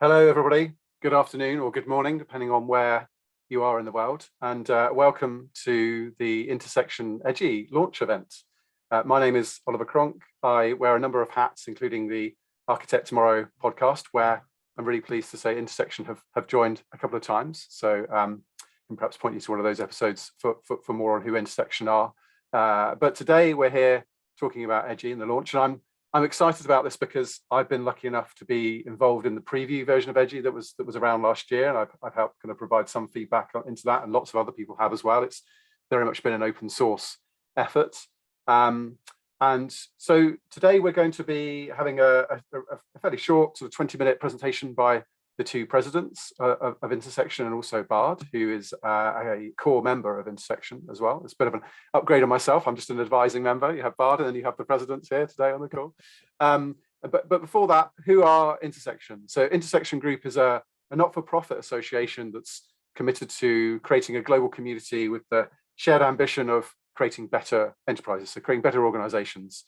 Hello, everybody. Good afternoon or good morning, depending on where you are in the world. And welcome to the Intersection EDGY launch event. My name is Oliver Cronk. I wear a number of hats, including the Architect Tomorrow podcast, where I'm really pleased to say Intersection have joined a couple of times. So I can perhaps point you to one of those episodes for more on who Intersection are. But today we're here talking about EDGY and the launch. And I'm excited about this because I've been lucky enough to be involved in the preview version of EDGY that was around last year, and I've helped kind of provide some feedback into that, and lots of other people have as well. It's very much been an open source effort. And so today we're going to be having a fairly short sort of 20-minute presentation by the two presidents of Intersection, and also Bard, who is a core member of Intersection as well. It's a bit of an upgrade on myself. I'm just an advising member. You have Bard, and then you have the presidents here today on the call. But before that, who are Intersection? So Intersection Group is a not-for-profit association that's committed to creating a global community with the shared ambition of creating better enterprises, so creating better organizations.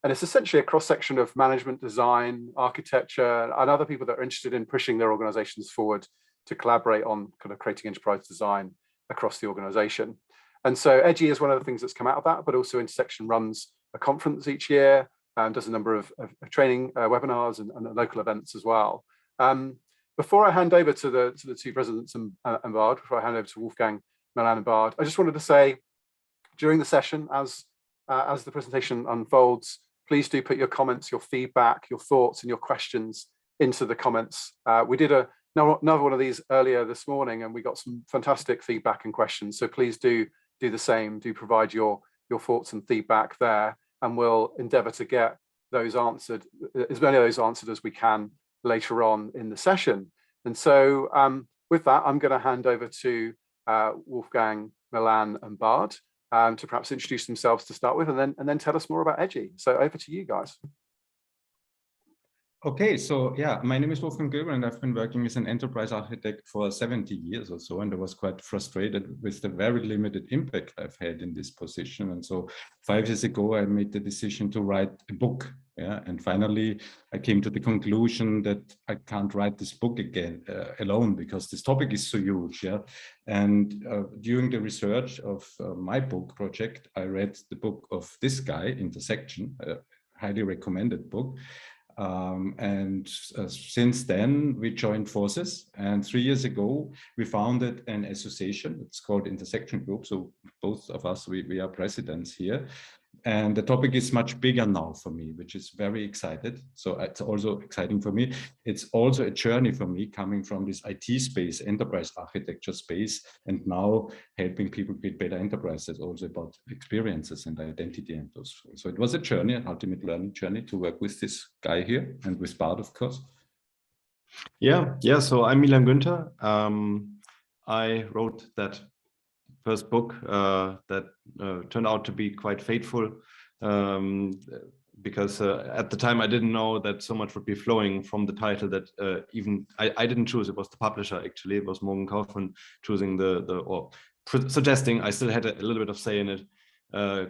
And it's essentially a cross-section of management, design, architecture, and other people that are interested in pushing their organizations forward to collaborate on kind of creating enterprise design across the organization. And so EDGY is one of the things that's come out of that, but also Intersection runs a conference each year and does a number of training webinars and local events as well. Before I hand over to the two presidents and Bard, before I hand over to Wolfgang, Milan and Bard, I just wanted to say during the session, as the presentation unfolds, please do put your comments, your feedback, your thoughts and your questions into the comments. We did another one of these earlier this morning, and we got some fantastic feedback and questions. So please do the same, do provide your thoughts and feedback there, and we'll endeavor to get those answered, as many of those answered as we can later on in the session. And so with that, I'm going to hand over to Wolfgang, Milan and Bard to perhaps introduce themselves to start with, and then tell us more about EDGY. So over to you guys. Okay, so yeah, my name is Wolfgang Göbel, and I've been working as an enterprise architect for 70 years or so, and I was quite frustrated with the very limited impact I've had in this position. And so 5 years ago, I made the decision to write a book. Yeah, and finally, I came to the conclusion that I can't write this book again alone, because this topic is so huge. Yeah, and during the research of my book project, I read the book of this guy, Intersection, a highly recommended book. Since then we joined forces, and 3 years ago we founded an association. It's called Intersection Group. So both of us, we are presidents here, and the topic is much bigger now for me, which is very excited. So it's also exciting for me. It's also a journey for me, coming from this IT space, enterprise architecture space, and now helping people build better enterprises, also about experiences and identity and those. So it was a journey, an ultimate learning journey, to work with this guy here and with Bard, of course. Yeah. So I'm Milan Günther. I wrote that first book that turned out to be quite fateful, because at the time I didn't know that so much would be flowing from the title, that even I didn't choose. It was the publisher, actually. It was Morgan Kaufman choosing suggesting. I still had a little bit of say in it,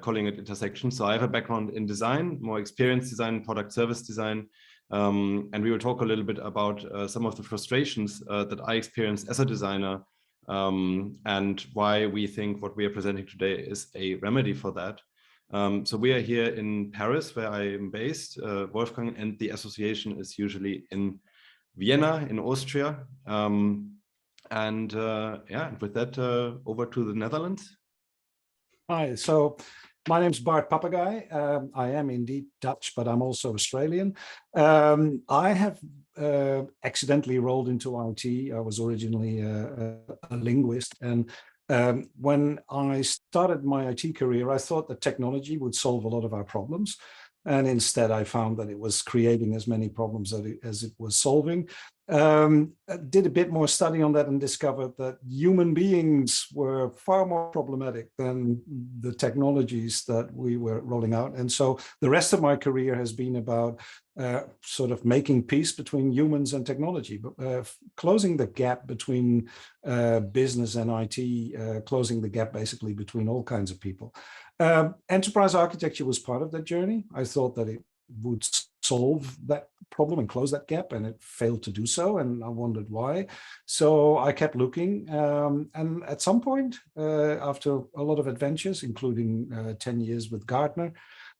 calling it Intersection. So I have a background in design, more experience design, product service design. And we will talk a little bit about some of the frustrations that I experienced as a designer, and why we think what we are presenting today is a remedy for that. So we are here in Paris, where I am based, Wolfgang, and the association is usually in Vienna, in Austria. Yeah, with that, over to the Netherlands. Hi, so my name's Bart Papagai. I am indeed Dutch, but I'm also Australian. I have accidentally rolled into IT. I was originally a linguist, and when I started my IT career, I thought that technology would solve a lot of our problems. And instead, I found that it was creating as many problems as it was solving. I did a bit more study on that and discovered that human beings were far more problematic than the technologies that we were rolling out. And so the rest of my career has been about sort of making peace between humans and technology, but closing the gap between business and IT, closing the gap basically between all kinds of people. Enterprise architecture was part of that journey. I thought that it would solve that problem and close that gap, and it failed to do so, and I wondered why. So I kept looking, and at some point, after a lot of adventures, including 10 years with Gartner,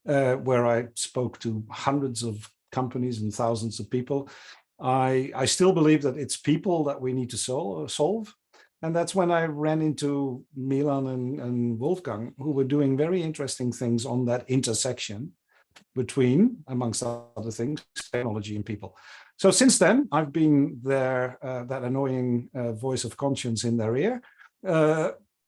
where I spoke to hundreds of companies and thousands of people, I still believe that it's people that we need to solve. And that's when I ran into Milan and Wolfgang, who were doing very interesting things on that intersection between, amongst other things, technology and people. So since then, I've been there, that annoying voice of conscience in their ear,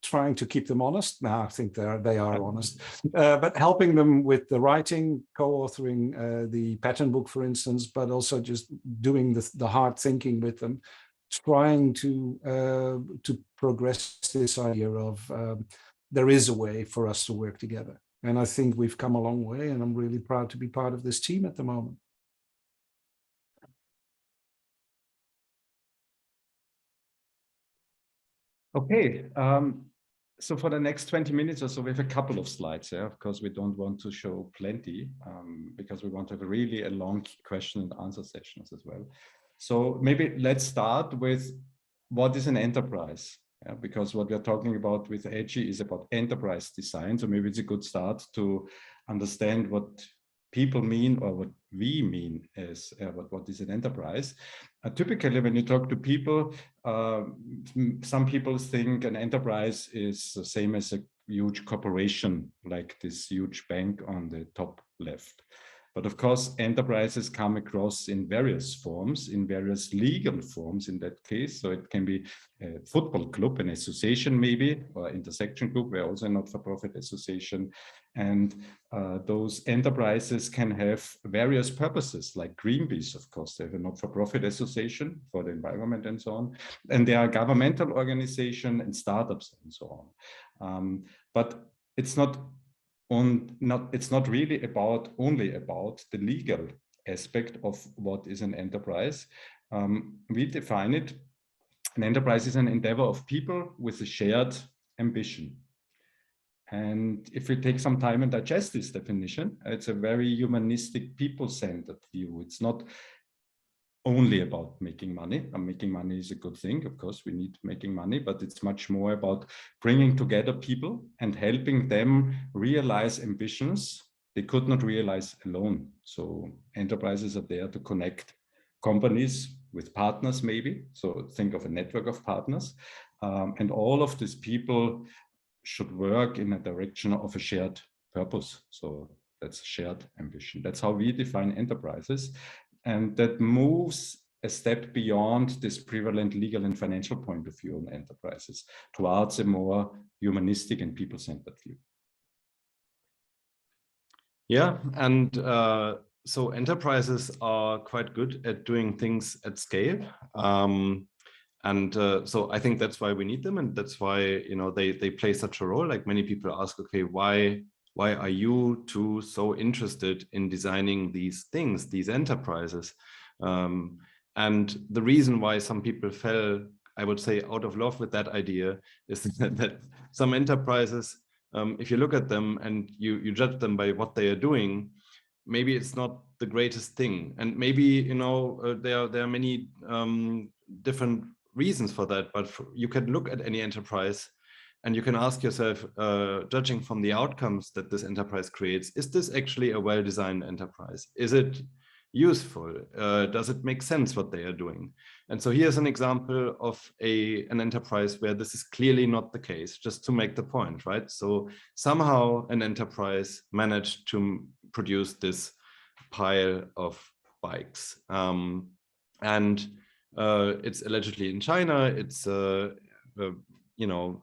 trying to keep them honest. Now I think they are honest, but helping them with the writing, co-authoring the pattern book, for instance, but also just doing the hard thinking with them, trying to progress this idea of there is a way for us to work together. And I think we've come a long way, and I'm really proud to be part of this team at the moment. Okay, so for the next 20 minutes or so, we have a couple of slides. Yeah, of course, we don't want to show plenty because we want to have really a long question and answer sessions as well. So maybe let's start with what is an enterprise? Yeah, because what we're talking about with EDGY is about enterprise design. So maybe it's a good start to understand what people mean, or what we mean as what is an enterprise. Typically, when you talk to people, some people think an enterprise is the same as a huge corporation, like this huge bank on the top left. But of course, enterprises come across in various forms, in various legal forms in that case. So it can be a football club, an association maybe, or intersection group. We're also a not-for-profit association. And those enterprises can have various purposes, like Greenpeace, of course. They have a not-for-profit association for the environment and so on. And there are governmental organizations and startups and so on. But it's not really only about the legal aspect of what is an enterprise. We define it, an enterprise is an endeavor of people with a shared ambition. And if we take some time and digest this definition, it's a very humanistic, people-centered view. It's not only about making money. And making money is a good thing. Of course, we need making money, but it's much more about bringing together people and helping them realize ambitions they could not realize alone. So enterprises are there to connect companies with partners, maybe. So think of a network of partners. And all of these people should work in a direction of a shared purpose. So that's shared ambition. That's how we define enterprises. And that moves a step beyond this prevalent legal and financial point of view on enterprises towards a more humanistic and people-centered view. Yeah, and so enterprises are quite good at doing things at scale. So I think that's why we need them, and that's why they play such a role. Like, many people ask, okay, why are you two so interested in designing these things, these enterprises? And the reason why some people fell, I would say, out of love with that idea is that some enterprises, if you look at them and you judge them by what they are doing, maybe it's not the greatest thing. And maybe, there are many different reasons for that, but you can look at any enterprise and you can ask yourself, judging from the outcomes that this enterprise creates, is this actually a well-designed enterprise? Is it useful? Does it make sense what they are doing? And so here's an example of an enterprise where this is clearly not the case, just to make the point, right? So somehow an enterprise managed to produce this pile of bikes. And it's allegedly in China. It's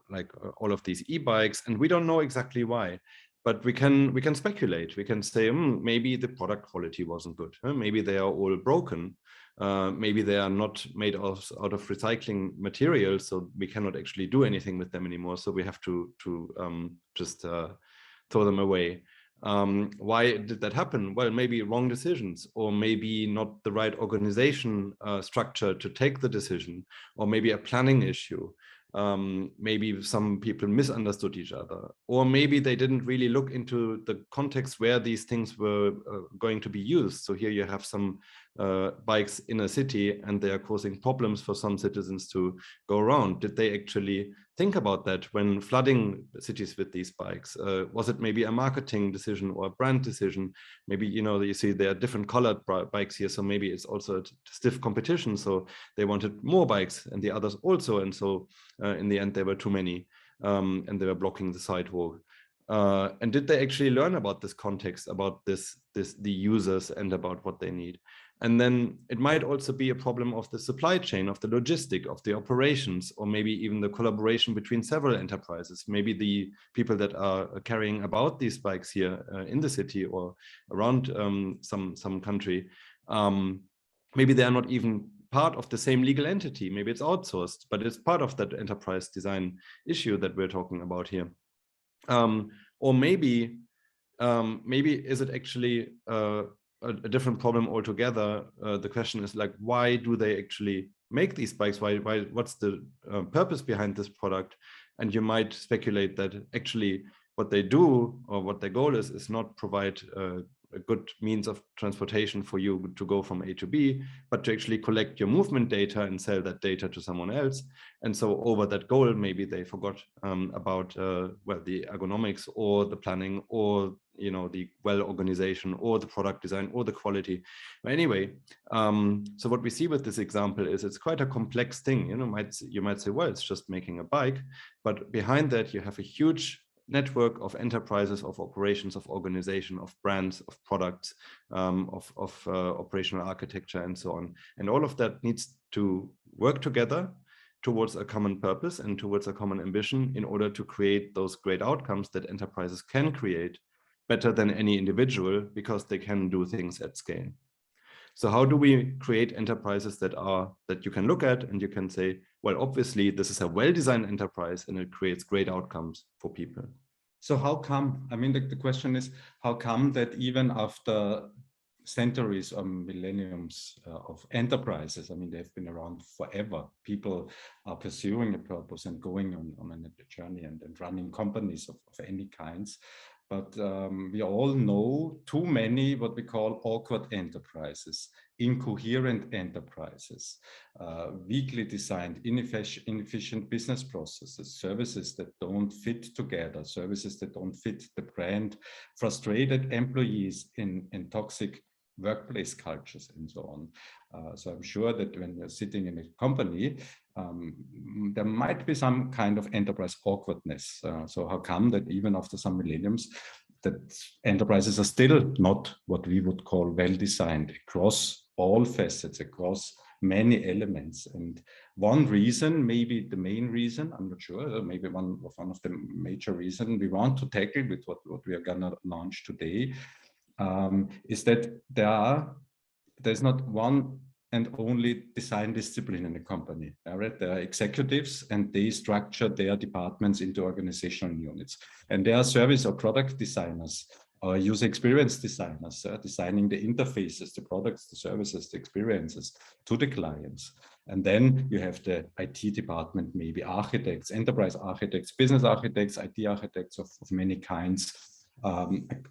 like all of these e-bikes, and we don't know exactly why, but we can speculate. We can say, maybe the product quality wasn't good. Maybe they are all broken. Maybe they are not made out of recycling material, so we cannot actually do anything with them anymore. So we have to just throw them away. Why did that happen? Well, maybe wrong decisions, or maybe not the right organization structure to take the decision, or maybe a planning issue. maybe some people misunderstood each other, or maybe they didn't really look into the context where these things were going to be used. So here you have some bikes in a city and they are causing problems for some citizens to go around. Did they actually think about that when flooding cities with these bikes? Was it maybe a marketing decision or a brand decision? Maybe, you know, you see there are different colored bikes here, so maybe it's also a stiff competition, so they wanted more bikes and the others also, and so in the end there were too many, and they were blocking the sidewalk. And did they actually learn about this context, about the users and about what they need? And then it might also be a problem of the supply chain, of the logistic, of the operations, or maybe even the collaboration between several enterprises. Maybe the people that are carrying about these bikes here in the city or around some country, maybe they are not even part of the same legal entity. Maybe it's outsourced, but it's part of that enterprise design issue that we're talking about here. Or maybe is it actually a different problem altogether? The question is like, why do they actually make these bikes? What's the purpose behind this product? And you might speculate that actually what they do, or what their goal is not provide a good means of transportation for you to go from A to B, but to actually collect your movement data and sell that data to someone else. And so over that goal, maybe they forgot about well, the ergonomics or the planning, or the well organization, or the product design, or the quality. But anyway, so what we see with this example is it's quite a complex thing. You might say, well, it's just making a bike, but behind that you have a huge network of enterprises, of operations, of organization, of brands, of products, of operational architecture, and so on. And all of that needs to work together towards a common purpose and towards a common ambition in order to create those great outcomes that enterprises can create better than any individual, because they can do things at scale. So how do we create enterprises that you can look at and you can say, well, obviously this is a well-designed enterprise and it creates great outcomes for people? So how come, I mean, the question is, how come that even after centuries or millenniums of enterprises, I mean, they've been around forever, people are pursuing a purpose and going on a journey and running companies of any kinds. But we all know too many what we call awkward enterprises, incoherent enterprises, weakly designed, inefficient business processes, services that don't fit together, services that don't fit the brand, frustrated employees in toxic workplace cultures, and so on. So I'm sure that when you're sitting in a company, there might be some kind of enterprise awkwardness. So how come that even after some millenniums, that enterprises are still not what we would call well-designed across all facets, across many elements? And one reason, maybe the main reason, I'm not sure, maybe one of the major reasons we want to tackle with what we are gonna launch today, is that there's not one and only design discipline in a company. Right? There are executives and they structure their departments into organizational units. And there are service or product designers or user experience designers, designing the interfaces, the products, the services, the experiences to the clients. And then you have the IT department, maybe architects, enterprise architects, business architects, IT architects of many kinds.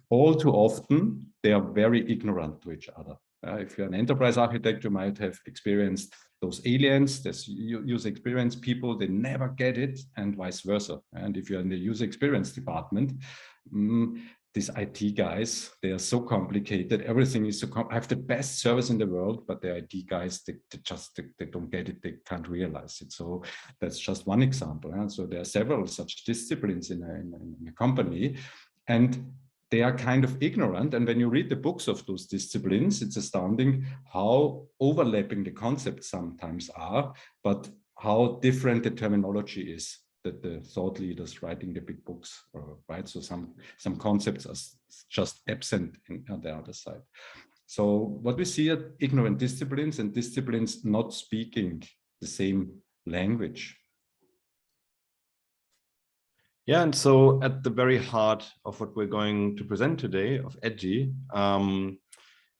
All too often, they are very ignorant to each other. If you're an enterprise architect, you might have experienced those aliens, this user experience people, they never get it, and vice versa. And if you're in the user experience department, these IT guys, they are so complicated. Everything is so I have the best service in the world, but the IT guys, they don't get it. They can't realize it. So that's just one example. And so there are several such disciplines in a company, and they are kind of ignorant. And when you read the books of those disciplines, it's astounding how overlapping the concepts sometimes are, but how different the terminology is that the thought leaders writing the big books, right? So some concepts are just absent on the other side. So what we see are ignorant disciplines and disciplines not speaking the same language. Yeah, and so at the very heart of what we're going to present today of EDGY,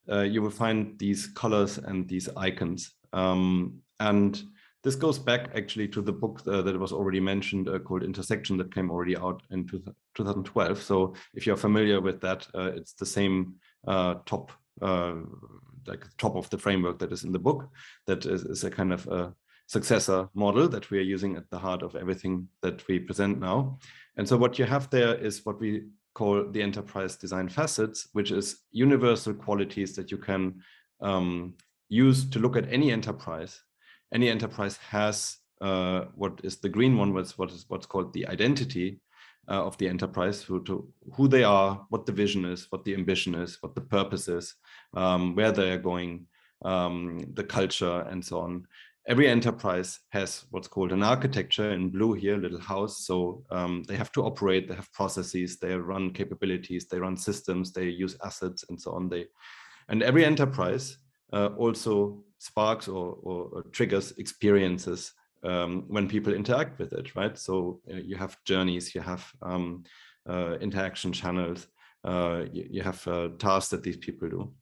you will find these colors and these icons. And This goes back actually to the book that was already mentioned called Intersection that came already out in 2012. So if you're familiar with that, it's the same top of the framework that is in the book. That is a kind of a successor model that we are using at the heart of everything that we present now. And so what you have there is what we call the enterprise design facets, which is universal qualities that you can use to look at any enterprise. Any enterprise has what is the green one, what's called the identity of the enterprise, who they are, what the vision is, what the ambition is, what the purpose is, where they are going, the culture, and so on. Every enterprise has what's called an architecture in blue here, little house. So they have to operate, they have processes, they run capabilities, they run systems, they use assets, and so on. And every enterprise also sparks or triggers experiences when people interact with it, right? So you have journeys, you have interaction channels, you have tasks that these people do.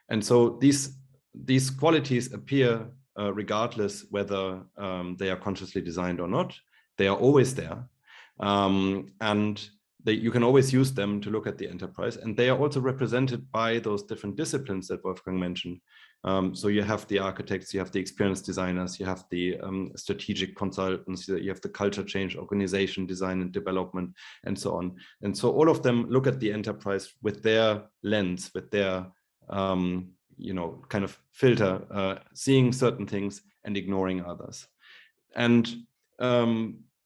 And so these qualities appear regardless whether they are consciously designed or not. They are always there. And you can always use them to look at the enterprise. And they are also represented by those different disciplines that Wolfgang mentioned. So you have the architects, you have the experience designers, you have the strategic consultants, you have the culture change, organization, design and development, and so on. And so all of them look at the enterprise with their lens, with their kind of filter, seeing certain things and ignoring others. And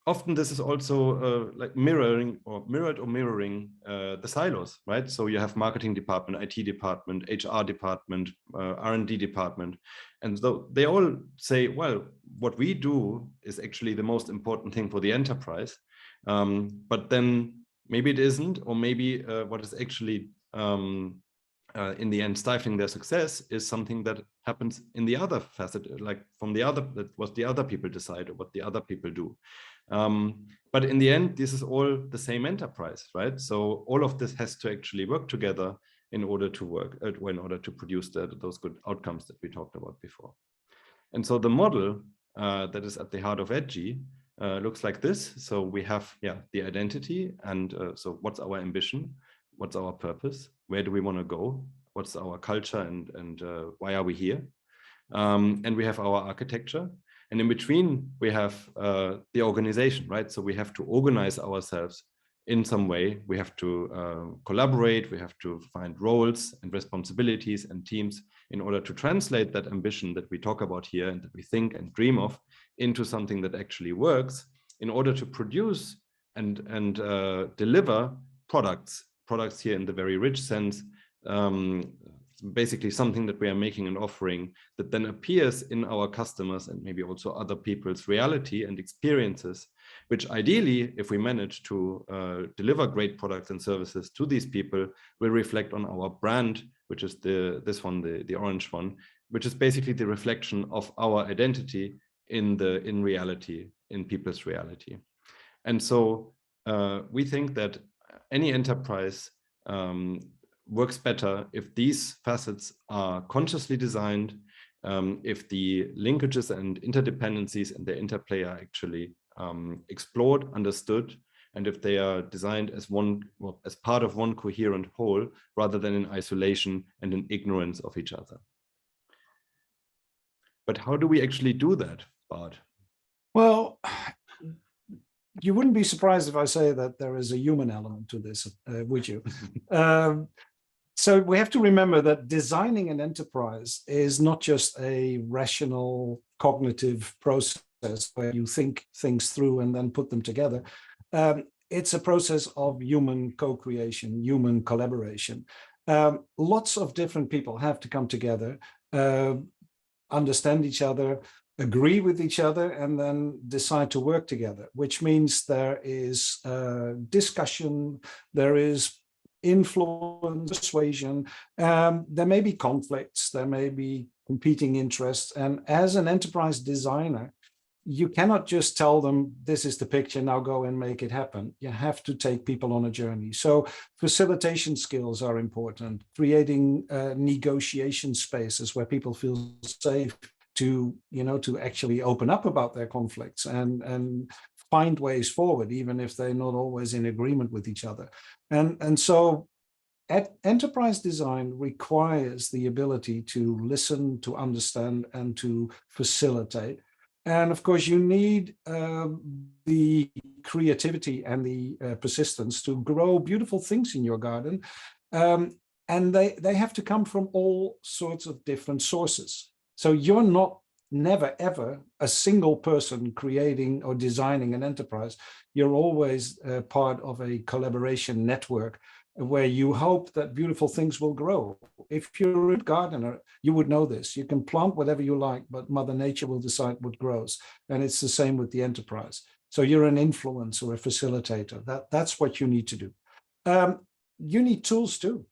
often this is also like mirroring the silos, right? So you have marketing department, IT department, HR department, R&D department. And so they all say, well, what we do is actually the most important thing for the enterprise. But then maybe it isn't, or maybe what is actually in the end stifling their success is something that happens in the other facet, like from the other, that what the other people decide or what the other people do. But in the end, this is all the same enterprise, right? So all of this has to actually work together in order to work, in order to produce those good outcomes that we talked about before. And so the model that is at the heart of EDGY looks like this. So we have, the identity, and so what's our ambition? What's our purpose? Where do we want to go? What's our culture, and why are we here? And we have our architecture. And in between, we have the organization, right? So we have to organize ourselves in some way. We have to collaborate. We have to find roles and responsibilities and teams in order to translate that ambition that we talk about here and that we think and dream of into something that actually works, in order to produce and deliver products here in the very rich sense, basically something that we are making and offering that then appears in our customers and maybe also other people's reality and experiences, which ideally, if we manage to deliver great products and services to these people, will reflect on our brand, which is this one, the orange one, which is basically the reflection of our identity in reality, in people's reality. And so we think that any enterprise works better if these facets are consciously designed, if the linkages and interdependencies and their interplay are actually explored, understood, and if they are designed as as part of one coherent whole, rather than in isolation and in ignorance of each other. But how do we actually do that, Bart? Well, you wouldn't be surprised if I say that there is a human element to this, would you? So we have to remember that designing an enterprise is not just a rational cognitive process where you think things through and then put them together. It's a process of human co-creation, human collaboration. Lots of different people have to come together, understand each other, agree with each other, and then decide to work together, which means there is discussion, there is influence, persuasion, there may be conflicts, there may be competing interests. And as an enterprise designer, you cannot just tell them, this is the picture, now go and make it happen. You have to take people on a journey. So facilitation skills are important, creating negotiation spaces where people feel safe to, to actually open up about their conflicts and find ways forward, even if they're not always in agreement with each other. And so enterprise design requires the ability to listen, to understand, and to facilitate. And of course, you need the creativity and the persistence to grow beautiful things in your garden. And they have to come from all sorts of different sources. So you're never, ever a single person creating or designing an enterprise. You're always part of a collaboration network where you hope that beautiful things will grow. If you're a gardener, you would know this. You can plant whatever you like, but Mother Nature will decide what grows. And it's the same with the enterprise. So you're an influencer or a facilitator. That's what you need to do. You need tools too.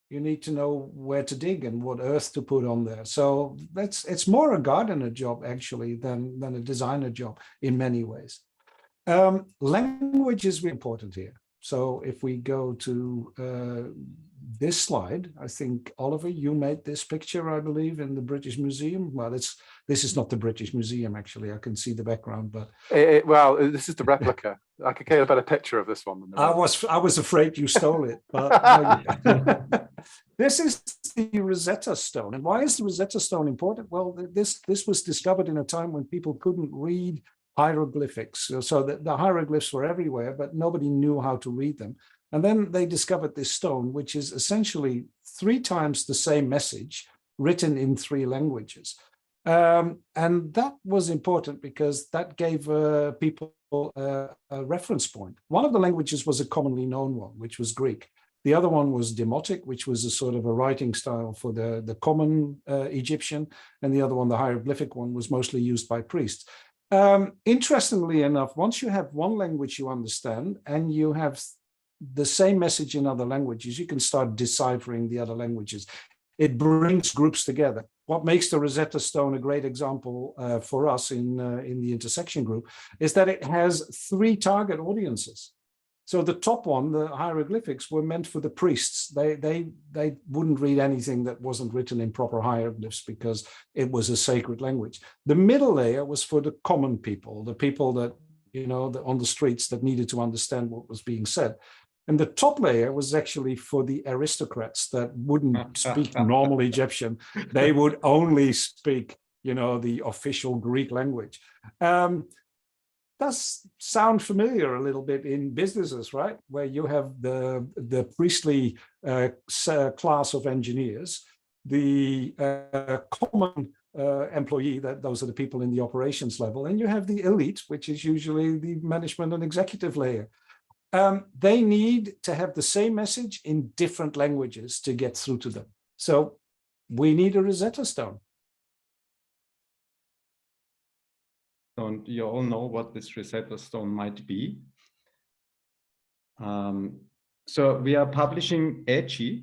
You need to know where to dig and what earth to put on there. So it's more a gardener job actually than a designer job in many ways. Language is really important here. So if we go to this slide, I think, Oliver, you made this picture, I believe, in the British Museum. Well, this is not the British Museum, actually. I can see the background, but... well, this is the replica. I could get a better picture of this one. Than the I was afraid you stole it, but this is the Rosetta Stone. And why is the Rosetta Stone important? Well, this was discovered in a time when people couldn't read hieroglyphics. So the hieroglyphs were everywhere, but nobody knew how to read them. And then they discovered this stone, which is essentially 3 times the same message written in 3 languages. And that was important because that gave people a reference point. One of the languages was a commonly known one, which was Greek. The other one was Demotic, which was a sort of a writing style for the common Egyptian. And the other one, the hieroglyphic one, was mostly used by priests. Interestingly enough, once you have one language you understand and you have the same message in other languages, you can start deciphering the other languages. It brings groups together. What makes the Rosetta Stone a great example for us in the intersection group is that it has 3 target audiences. So the top one, the hieroglyphics, were meant for the priests. They wouldn't read anything that wasn't written in proper hieroglyphs because it was a sacred language. The middle layer was for the common people, the people that, on the streets that needed to understand what was being said. And the top layer was actually for the aristocrats that wouldn't speak normal Egyptian. They would only speak, the official Greek language. Does sound familiar a little bit in businesses, right? Where you have the priestly class of engineers, the common employee, those are the people in the operations level, and you have the elite, which is usually the management and executive layer. They need to have the same message in different languages to get through to them. So we need a Rosetta Stone. And you all know what this Rosetta Stone might be. So we are publishing EDGY,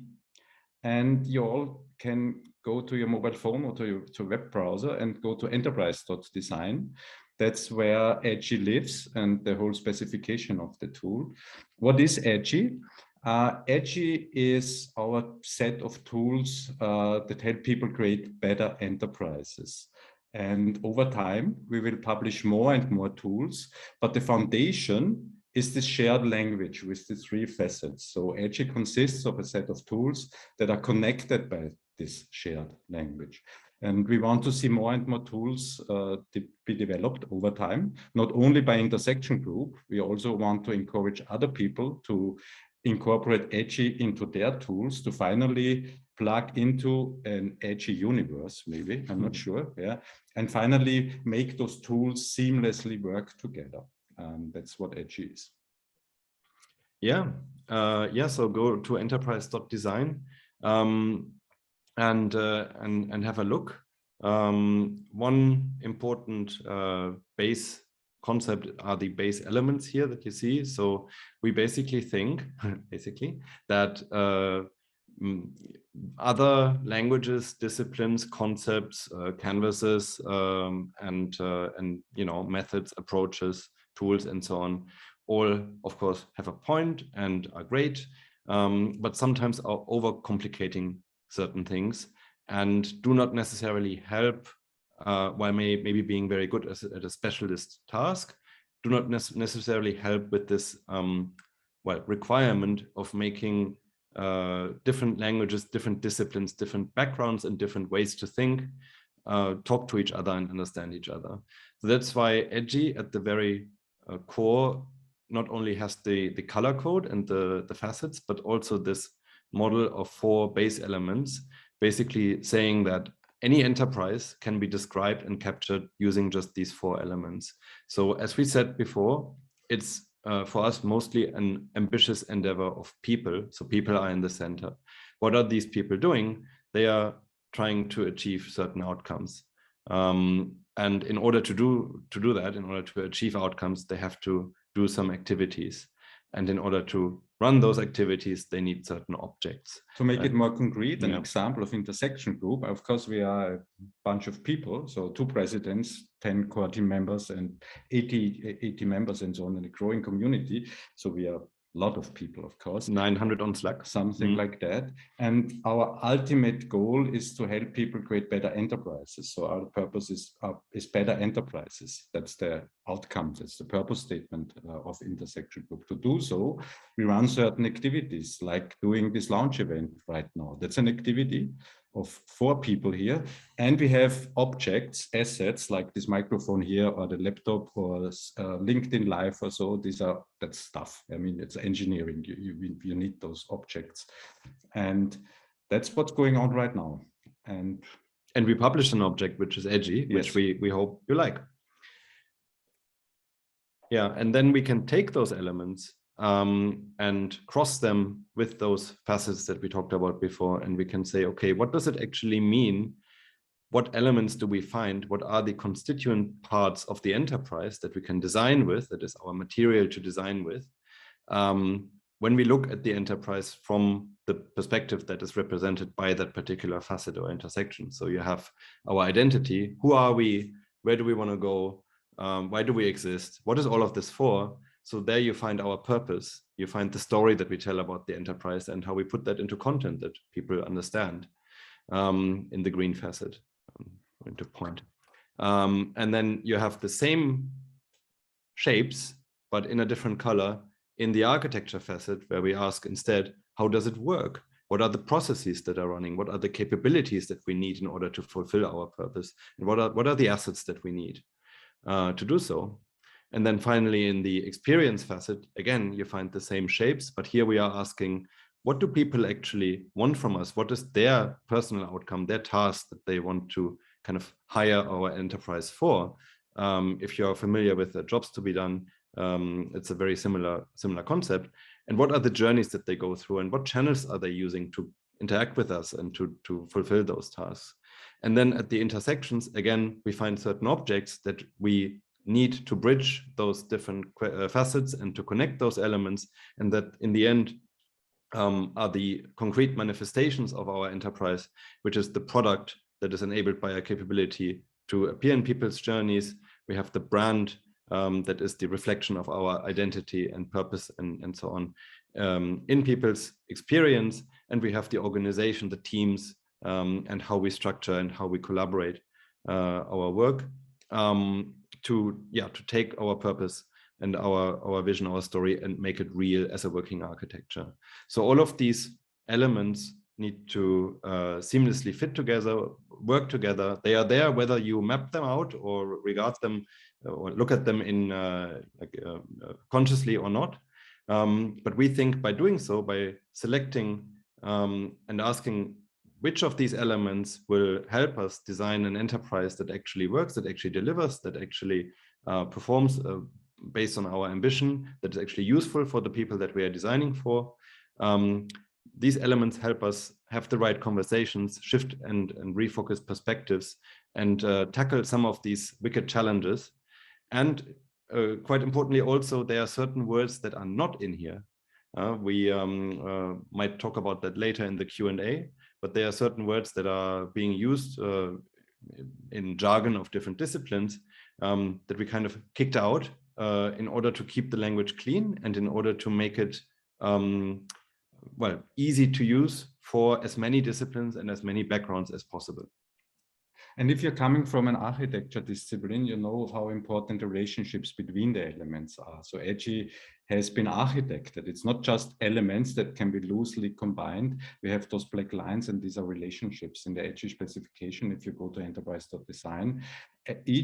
and you all can go to your mobile phone or to your web browser and go to enterprise.design. That's where EDGY lives and the whole specification of the tool. What is EDGY? EDGY is our set of tools that help people create better enterprises. And over time, we will publish more and more tools, but the foundation is this shared language with the 3 facets. So EDGY consists of a set of tools that are connected by this shared language. And we want to see more and more tools be developed over time, not only by intersection group, we also want to encourage other people to incorporate EDGY into their tools to finally plug into an EDGY universe, maybe, I'm not sure, yeah. And finally, make those tools seamlessly work together. That's what EDGY is. Yeah, so go to enterprise.design and have a look. One important base concept are the base elements here that you see. So we basically think, that other languages, disciplines, concepts, canvases, and methods, approaches, tools, and so on, all of course have a point and are great, but sometimes are overcomplicating certain things and do not necessarily help while maybe being very good at a specialist task, do not necessarily help with this requirement of making different languages, different disciplines, different backgrounds, and different ways to think talk to each other and understand each other. So that's why EDGY at the very core not only has the color code and the facets, but also this model of 4 base elements, basically saying that any enterprise can be described and captured using just these 4 elements. So as we said before, it's for us mostly an ambitious endeavor of people. So people are in the center. What are these people doing? They are trying to achieve certain outcomes. And in order to do that, in order to achieve outcomes, they have to do some activities. And in order to run those activities, they need certain objects. To make it more concrete, an example of intersection group, of course, we are a bunch of people, so 2 presidents, 10 core team members, and 80 members and so on in a growing community. So we are a lot of people, of course. 900 on Slack. Something like that. And our ultimate goal is to help people create better enterprises. So our purpose is better enterprises. That's the outcome. That's the purpose statement of intersection group. To do so, we run certain activities, like doing this launch event right now. That's an activity of 4 people here, and we have objects, assets like this microphone here, or the laptop, or LinkedIn Live, or so. That's stuff. I mean, it's engineering. You need those objects, and that's what's going on right now. And we published an object which is EDGY, which we hope you like. Yeah, and then we can take those elements and cross them with those facets that we talked about before, and we can say, okay, what does it actually mean? What elements do we find? What are the constituent parts of the enterprise that we can design with, that is our material to design with, when we look at the enterprise from the perspective that is represented by that particular facet or intersection? So you have our identity. Who are we? Where do we want to go? Why do we exist? What is all of this for? So there you find our purpose. You find the story that we tell about the enterprise and how we put that into content that people understand in the green facet. Into point. And then you have the same shapes, but in a different color in the architecture facet, where we ask instead, how does it work? What are the processes that are running? What are the capabilities that we need in order to fulfill our purpose? And what are the assets that we need to do so? And then finally, in the experience facet, again, you find the same shapes, but here we are asking, what do people actually want from us? What is their personal outcome, their task that they want to kind of hire our enterprise for? If you're familiar with the jobs to be done, it's a very similar concept. And what are the journeys that they go through, and what channels are they using to interact with us and to fulfill those tasks? And then at the intersections, again, we find certain objects that we need to bridge those different facets and to connect those elements, and that in the end are the concrete manifestations of our enterprise, which is the product that is enabled by our capability to appear in people's journeys. We have the brand that is the reflection of our identity and purpose and so on in people's experience. And we have the organization, the teams, and how we structure and how we collaborate our work to take our purpose and our vision, our story, and make it real as a working architecture. So all of these elements need to seamlessly fit together, work together. They are there whether you map them out or regard them or look at them in consciously or not. But we think by doing so, by selecting and asking which of these elements will help us design an enterprise that actually works, that actually delivers, that actually performs based on our ambition, that is actually useful for the people that we are designing for. These elements help us have the right conversations, shift and refocus perspectives, and tackle some of these wicked challenges. And quite importantly, also, there are certain words that are not in here. We might talk about that later in the Q&A, but there are certain words that are being used in jargon of different disciplines that we kind of kicked out in order to keep the language clean and in order to make it easy to use for as many disciplines and as many backgrounds as possible. And if you're coming from an architecture discipline, you know how important the relationships between the elements are. So EDGY has been architected. It's not just elements that can be loosely combined. We have those black lines, and these are relationships in the EDGY specification. If you go to enterprise.design,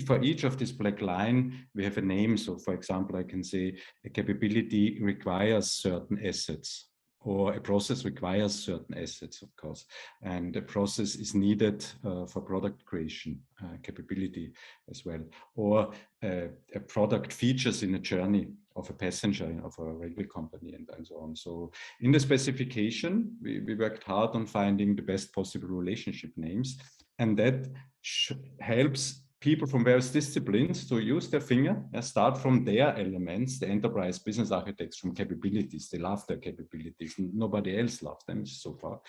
for each of this black line, we have a name. So for example, I can say a capability requires certain assets, or a process requires certain assets, of course, and a process is needed for product creation capability as well, or a product features in a journey of a passenger of a railway company, and so on. So in the specification, we worked hard on finding the best possible relationship names, and that helps people from various disciplines to use their finger and start from their elements. The enterprise business architects from capabilities, they love their capabilities. Nobody else loves them so far.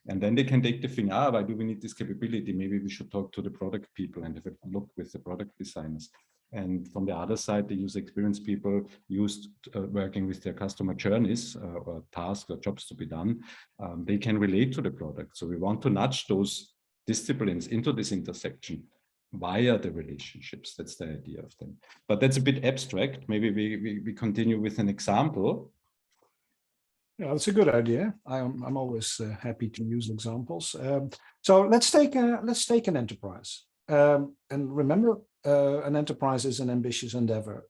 And then they can take the finger, why do we need this capability? Maybe we should talk to the product people and have a look with the product designers. And from the other side, the user experience people used working with their customer journeys or tasks or jobs to be done. They can relate to the product. So we want to nudge those disciplines into this intersection via the relationships. That's the idea of them. But that's a bit abstract. Maybe we continue with an example. Yeah, that's a good idea. I'm always happy to use examples. So let's take an enterprise. And remember, an enterprise is an ambitious endeavor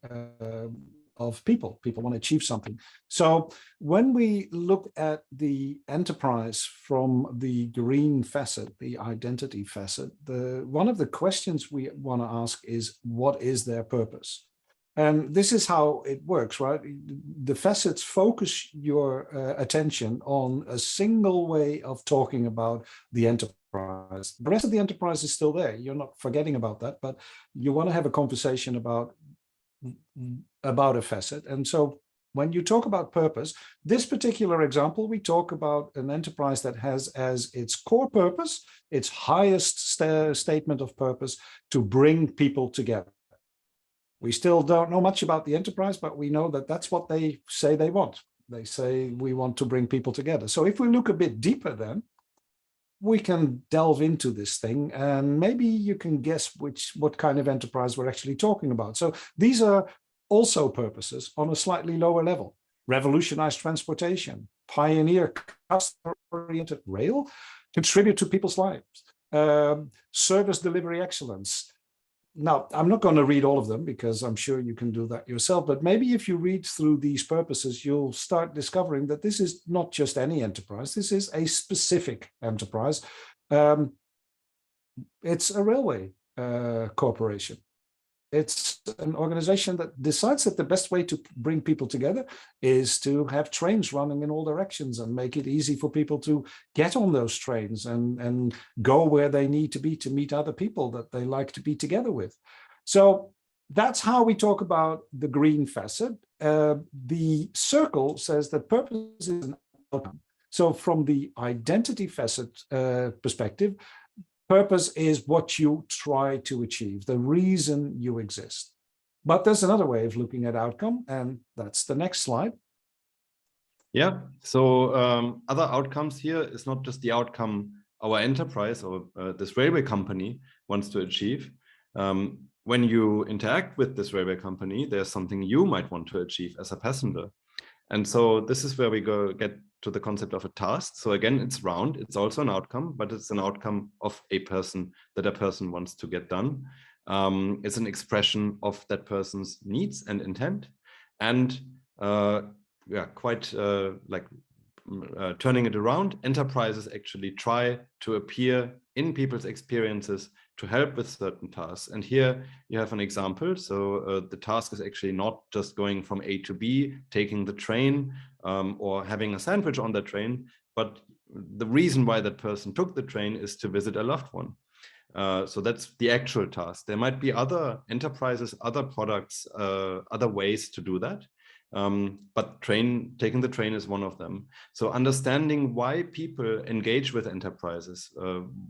of people. People want to achieve something. So when we look at the enterprise from the green facet, the identity facet, one of the questions we want to ask is, what is their purpose? And this is how it works, right? The facets focus your attention on a single way of talking about the enterprise. The rest of the enterprise is still there. You're not forgetting about that, but you want to have a conversation about a facet. And so when you talk about purpose, this particular example, we talk about an enterprise that has as its core purpose, its highest statement of purpose, to bring people together. We still don't know much about the enterprise, but we know that that's what they say they want. They say we want to bring people together. So if we look a bit deeper, then we can delve into this thing, and maybe you can guess what kind of enterprise we're actually talking about. So these are also purposes on a slightly lower level. Revolutionize transportation, pioneer customer-oriented rail, contribute to people's lives, service delivery excellence. Now, I'm not going to read all of them because I'm sure you can do that yourself, but maybe if you read through these purposes, you'll start discovering that this is not just any enterprise. This is a specific enterprise. It's a railway corporation. It's an organization that decides that the best way to bring people together is to have trains running in all directions and make it easy for people to get on those trains and go where they need to be to meet other people that they like to be together with. So that's how we talk about the green facet. The circle says that purpose is an outcome. So from the identity facet perspective, purpose is what you try to achieve, the reason you exist. But there's another way of looking at outcome, and that's the next slide. Yeah, so other outcomes here is not just the outcome our enterprise or this railway company wants to achieve. When you interact with this railway company, there's something you might want to achieve as a passenger. And so this is where we get to the concept of a task. So again, it's round, it's also an outcome, but it's an outcome of a person that a person wants to get done. It's an expression of that person's needs and intent. And yeah, quite like turning it around, enterprises actually try to appear in people's experiences to help with certain tasks. And here you have an example. So the task is actually not just going from A to B, taking the train or having a sandwich on the train, but the reason why that person took the train is to visit a loved one. So that's the actual task. There might be other enterprises, other products, other ways to do that. But taking the train is one of them. So understanding why people engage with enterprises,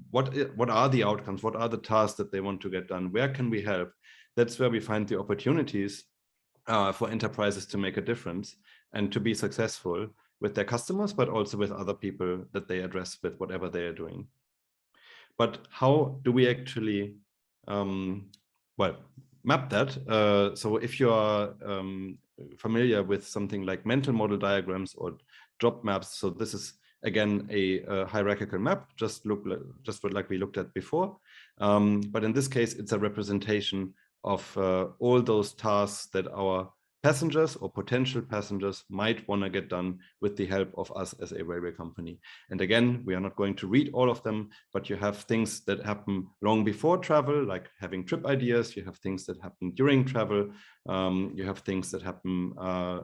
what are the outcomes, what are the tasks that they want to get done, where can we help? That's where we find the opportunities for enterprises to make a difference and to be successful with their customers, but also with other people that they address with whatever they are doing. But how do we actually, well, map that? So if you are familiar with something like mental model diagrams or job maps, so this is again a hierarchical map, just like we looked at before. But in this case, it's a representation of all those tasks that our passengers or potential passengers might want to get done with the help of us as a railway company. And again, we are not going to read all of them, but you have things that happen long before travel, like having trip ideas. You have things that happen during travel. You have things that happen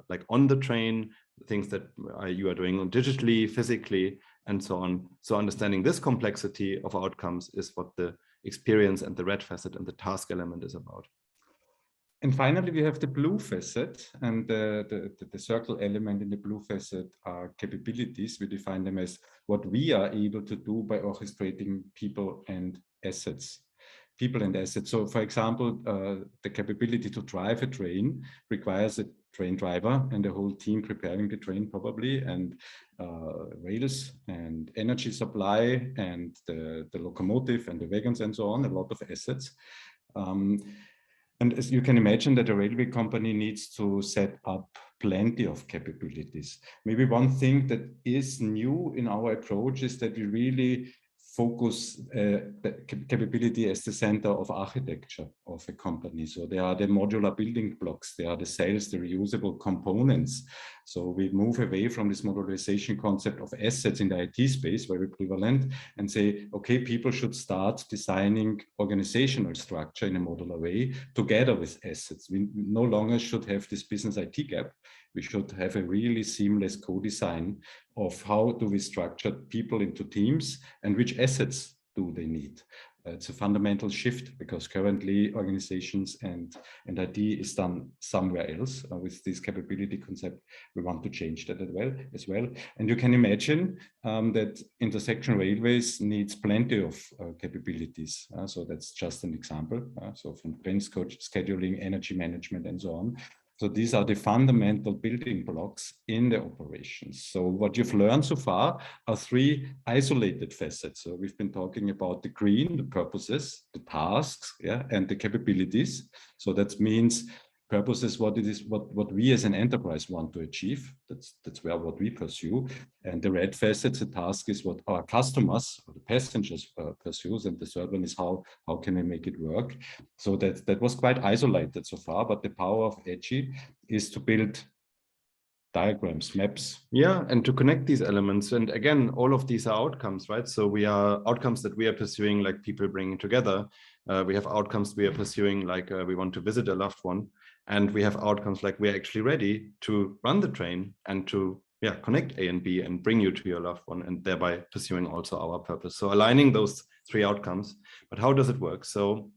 like on the train, things that you are doing digitally, physically, and so on. So understanding this complexity of outcomes is what the experience and the red facet and the task element is about. And finally, we have the blue facet, and the circle element in the blue facet are capabilities. We define them as what we are able to do by orchestrating people and assets. People and assets. So, for example, the capability to drive a train requires a train driver and a whole team preparing the train probably, and rails and energy supply and the locomotive and the wagons and so on, a lot of assets. And as you can imagine that a railway company needs to set up plenty of capabilities. Maybe one thing that is new in our approach is that we really focus the capability as the center of architecture of a company. So they are the modular building blocks, they are the cells, the reusable components. So we move away from this modularization concept of assets in the IT space, very prevalent, and say, okay, people should start designing organizational structure in a modular way together with assets. We no longer should have this business IT gap. We should have a really seamless co-design of how do we structure people into teams and which assets do they need. It's a fundamental shift because currently organizations and IT is done somewhere else. With this capability concept, we want to change that as well. And you can imagine that intersection railways needs plenty of capabilities. So that's just an example. So from train scheduling, energy management, and so on. So these are the fundamental building blocks in the operations. So what you've learned so far are three isolated facets. So we've been talking about the green, the purposes, the tasks, yeah, and the capabilities. So that means purposes, what it is, what we as an enterprise want to achieve. That's where what we pursue. And the red facets, the task is what our customers or the passengers pursues. And the third one is how can we make it work? So that was quite isolated so far, but the power of EDGY is to build diagrams, maps. Yeah, and to connect these elements. And again, all of these are outcomes, right? So we are outcomes that we are pursuing, like people bringing together. We have outcomes we are pursuing, like we want to visit a loved one. And we have outcomes like we're actually ready to run the train and to connect A and B and bring you to your loved one, and thereby pursuing also our purpose. So aligning those three outcomes. But how does it work? So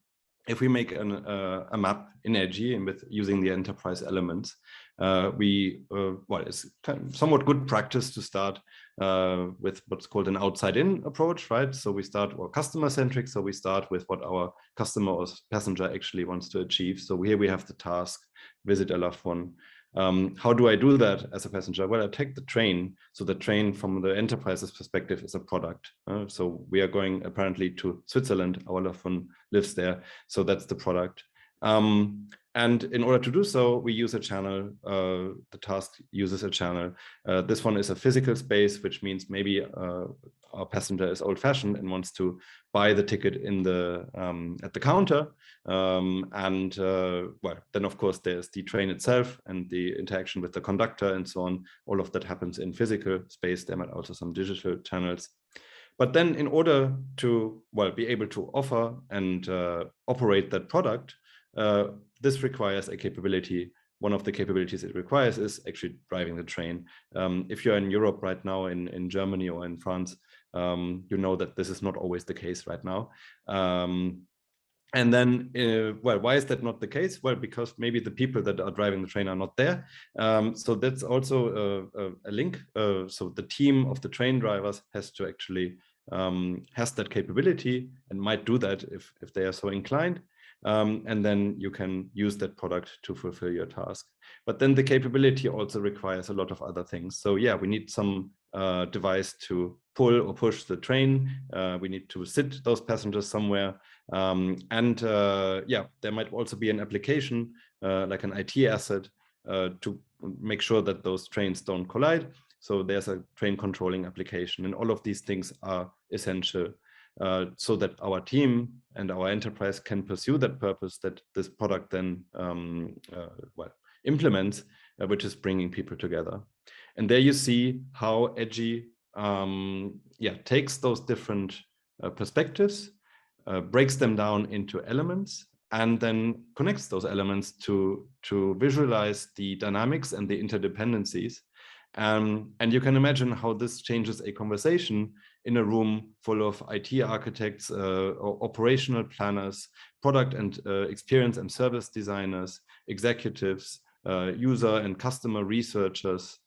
if we make a map in EDGY and with using the enterprise elements, it's kind of somewhat good practice to start with what's called an outside-in approach, right? So we start customer-centric. So we start with what our customer or passenger actually wants to achieve. So here we have the task, visit a loved one. How do I do that as a passenger? Well, I take the train. So the train from the enterprise's perspective is a product. So we are going apparently to Switzerland. Our loved one lives there. So that's the product. And in order to do so, we use a channel. The task uses a channel. This one is a physical space, which means maybe our passenger is old-fashioned and wants to buy the ticket in the at the counter. Then of course there's the train itself and the interaction with the conductor and so on. All of that happens in physical space. There might also some digital channels. But then in order to be able to offer and operate that product, this requires a capability. One of the capabilities it requires is actually driving the train. If you're in Europe right now, in Germany or in France, you know that this is not always the case right now. And then, why is that not the case? Well, because maybe the people that are driving the train are not there. So that's also a link. So the team of the train drivers has to actually has that capability and might do that if they are so inclined. And then you can use that product to fulfill your task. But then the capability also requires a lot of other things. So yeah, we need some device to pull or push the train. We need to sit those passengers somewhere. Yeah, there might also be an application like an IT asset to make sure that those trains don't collide. So there's a train controlling application, and all of these things are essential so that our team and our enterprise can pursue that purpose that this product then implements, which is bringing people together. And there you see how EDGY takes those different perspectives, breaks them down into elements, and then connects those elements to visualize the dynamics and the interdependencies. And you can imagine how this changes a conversation in a room full of IT architects, or operational planners, product and experience and service designers, executives, user and customer researchers,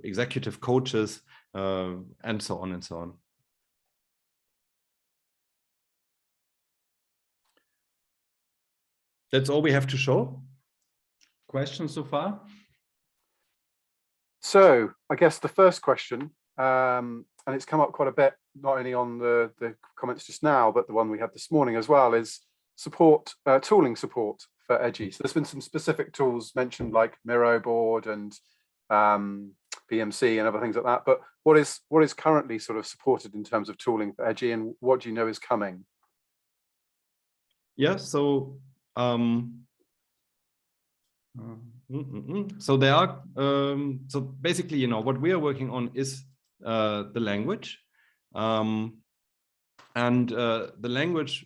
executive coaches, and so on and so on. That's all we have to show. Questions so far? So I guess the first question, and it's come up quite a bit, not only on the comments just now, but the one we had this morning as well, is support, tooling support for EDGY. So there's been some specific tools mentioned like Miro board and BMC and other things like that. But what is currently sort of supported in terms of tooling for EDGY, and what do you know is coming? Yeah, so so there are so basically, you know, what we are working on is the language, and the language,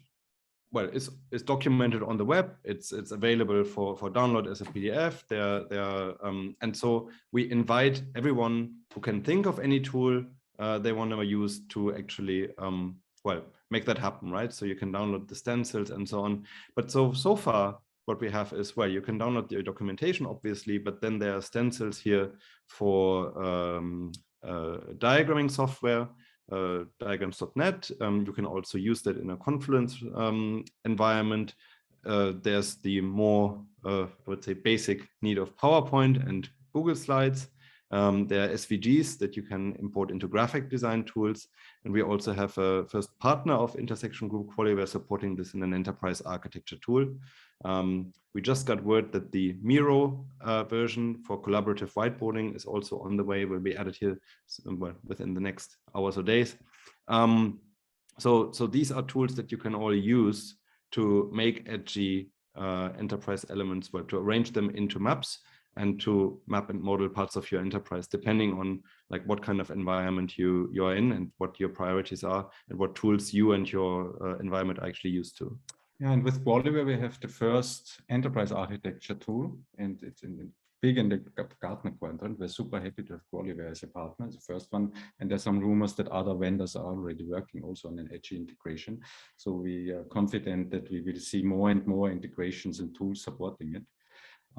well, is documented on the web. It's available for download as a PDF. And so we invite everyone who can think of any tool they want to use to actually make that happen, right? So you can download the stencils and so on. But so far, what we have is, well, you can download the documentation, obviously, but then there are stencils here for diagramming software, diagrams.net. You can also use that in a Confluence environment. There's the more, I would say, basic need of PowerPoint and Google Slides. There are SVGs that you can import into graphic design tools. And we also have a first partner of Intersection Group QualiWare supporting this in an enterprise architecture tool. We just got word that the Miro version for collaborative whiteboarding is also on the way, will be added here within the next hours or days. So these are tools that you can all use to make EDGY enterprise elements, to arrange them into maps and to map and model parts of your enterprise, depending on like what kind of environment you are in and what your priorities are and what tools you and your environment are actually used to. Yeah, and with QualiWare, we have the first enterprise architecture tool, and it's big in the Gartner quadrant. We're super happy to have QualiWare as a partner, as the first one. And there's some rumors that other vendors are already working also on an EDGY integration. So we are confident that we will see more and more integrations and tools supporting it.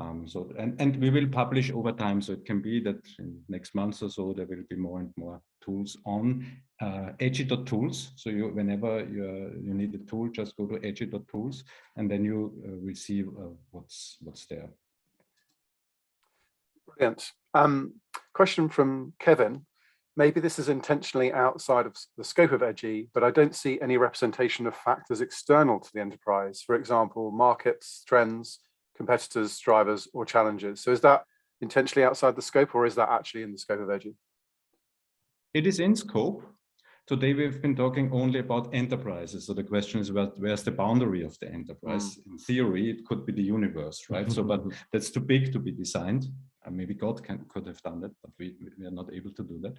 And we will publish over time, so it can be that in next month or so there will be more and more tools on edgy.tools. So whenever you need a tool, just go to edgy.tools, and then you will see what's there. Brilliant. Question from Kevin. Maybe this is intentionally outside of the scope of EDGY, but I don't see any representation of factors external to the enterprise. For example, markets, trends, competitors, drivers, or challenges. So is that intentionally outside the scope, or is that actually in the scope of EDGY? It is in scope. Today we've been talking only about enterprises. So the question is, where's the boundary of the enterprise? In theory, it could be the universe, right? So, but that's too big to be designed. Maybe God could have done that, but we are not able to do that.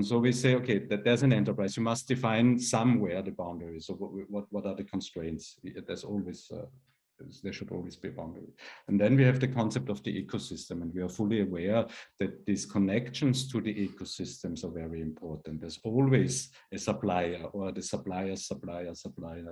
So we say, okay, that there's an enterprise. You must define somewhere the boundaries. So what are the constraints? There's always there should always be a boundary. And then we have the concept of the ecosystem, and we are fully aware that these connections to the ecosystems are very important. There's always a supplier or the supplier's supplier,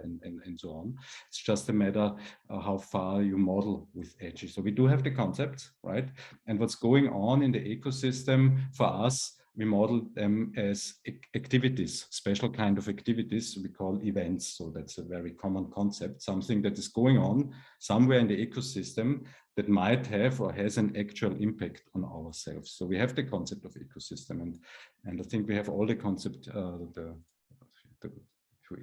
and so on. It's just a matter of how far you model with EDGY. So we do have the concepts, right? And what's going on in the ecosystem for us we model them as activities, special kind of activities we call events. So that's a very common concept, something that is going on somewhere in the ecosystem that might have or has an actual impact on ourselves. So we have the concept of ecosystem, and I think we have all the concept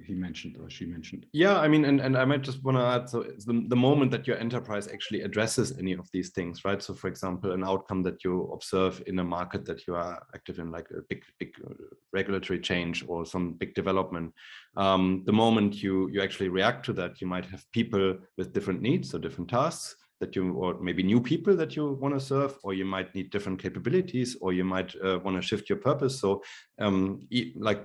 he mentioned or she mentioned. Yeah, I mean, and I might just want to add, so it's the moment that your enterprise actually addresses any of these things, right? So for example, an outcome that you observe in a market that you are active in, like a big regulatory change or some big development, the moment you actually react to that, you might have people with different needs or different tasks that you, or maybe new people that you want to serve, or you might need different capabilities, or you might want to shift your purpose. So like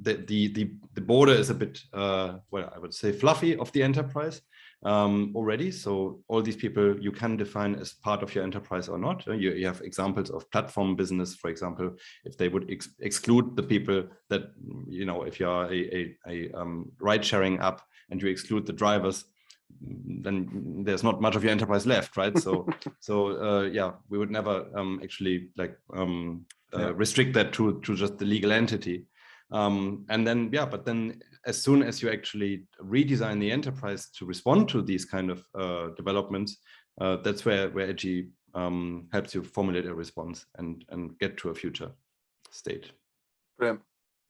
the border is a bit, well, I would say fluffy of the enterprise already. So all these people you can define as part of your enterprise or not. You have examples of platform business, for example, if they would exclude the people that, you know, if you are a ride sharing app and you exclude the drivers, then there's not much of your enterprise left, right? So yeah, we would never actually like restrict that to just the legal entity. And then, yeah, but then as soon as you actually redesign the enterprise to respond to these kind of developments, that's where EDGY helps you formulate a response and get to a future state. Brilliant,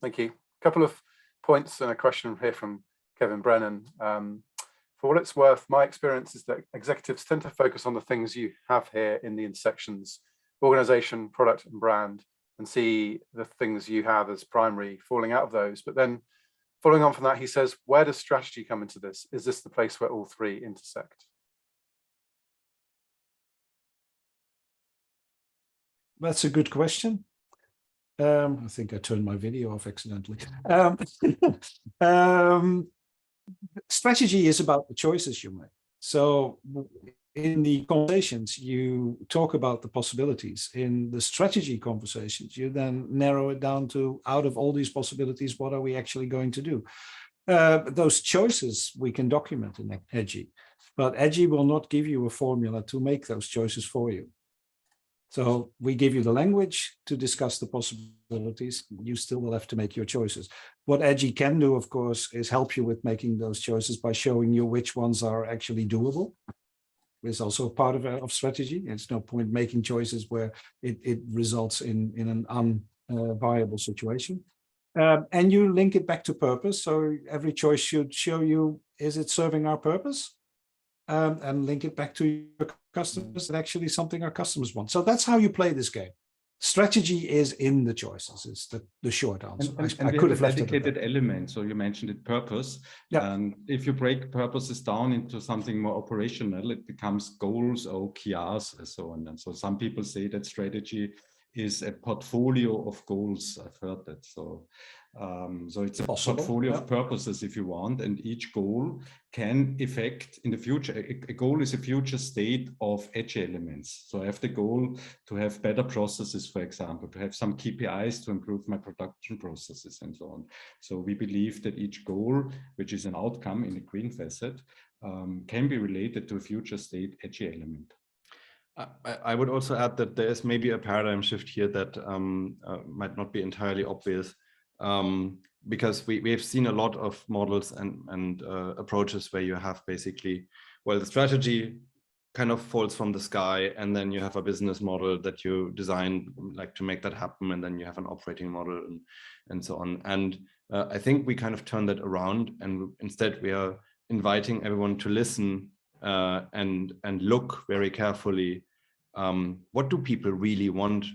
thank you. A couple of points and a question here from Kevin Brennan. For what it's worth, my experience is that executives tend to focus on the things you have here in the intersections, organization, product, and brand, and see the things you have as primary, falling out of those. But then following on from that, he says, where does strategy come into this? Is this the place where all three intersect? That's a good question. I think I turned my video off accidentally. Strategy is about the choices you make. So in the conversations, you talk about the possibilities. In the strategy conversations, you then narrow it down to, out of all these possibilities, what are we actually going to do? Those choices we can document in EDGY, but EDGY will not give you a formula to make those choices for you. So we give you the language to discuss the possibilities. You still will have to make your choices. What EDGY can do, of course, is help you with making those choices by showing you which ones are actually doable. It's also part of strategy. It's no point making choices where it results in an unviable situation. And you link it back to purpose. So every choice should show you, is it serving our purpose? And link it back to your customers and actually something our customers want. So that's how you play this game. Strategy is in the choices. It's the short answer. And I could have left dedicated element. So you mentioned it, purpose. Yeah. And if you break purposes down into something more operational, it becomes goals, OKRs, and so on. And so some people say that strategy is a portfolio of goals. I've heard that. So it's a portfolio of purposes, if you want, and each goal can affect in the future. A goal is a future state of EDGY elements. So I have the goal to have better processes, for example, to have some KPIs to improve my production processes and so on. So we believe that each goal, which is an outcome in a green facet, can be related to a future state EDGY element. I would also add that there is maybe a paradigm shift here that might not be entirely obvious, because we have seen a lot of models and approaches where you have basically, well, the strategy kind of falls from the sky, and then you have a business model that you design like to make that happen, and then you have an operating model and so on. And I think we kind of turn that around, and instead we are inviting everyone to listen and look very carefully. What do people really want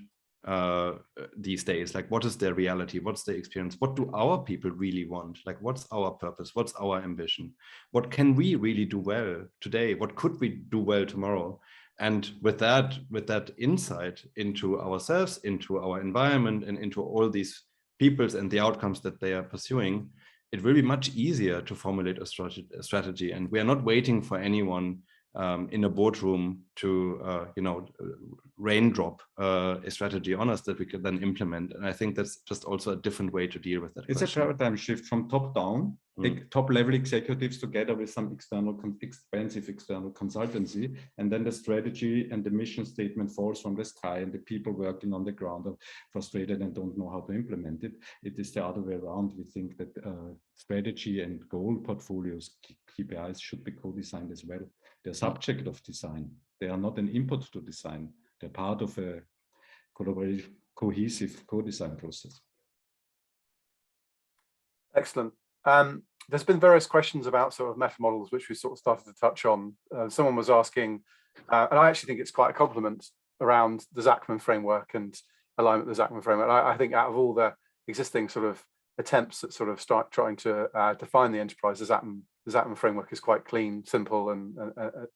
these days? Like, what is their reality? What's their experience? What do our people really want? Like, what's our purpose? What's our ambition? What can we really do well today? What could we do well tomorrow? And with that insight into ourselves, into our environment, and into all these peoples and the outcomes that they are pursuing, it will be much easier to formulate a strategy. And we are not waiting for anyone in a boardroom to, raindrop a strategy on us that we could then implement. And I think that's just also a different way to deal with that. It's a paradigm shift from top down, top-level executives together with some expensive external consultancy, and then the strategy and the mission statement falls from the sky, and the people working on the ground are frustrated and don't know how to implement it. It is the other way around. We think that strategy and goal portfolios, KPIs, should be co-designed as well. They're subject of design. They are not an input to design. They're part of a collaborative, cohesive co-design process. Excellent. There's been various questions about sort of meta models, which we sort of started to touch on. Someone was asking, and I actually think it's quite a compliment around the Zachman framework and alignment with the Zachman framework. I think out of all the existing sort of attempts that sort of start trying to define the enterprise, the Zachman framework is quite clean, simple,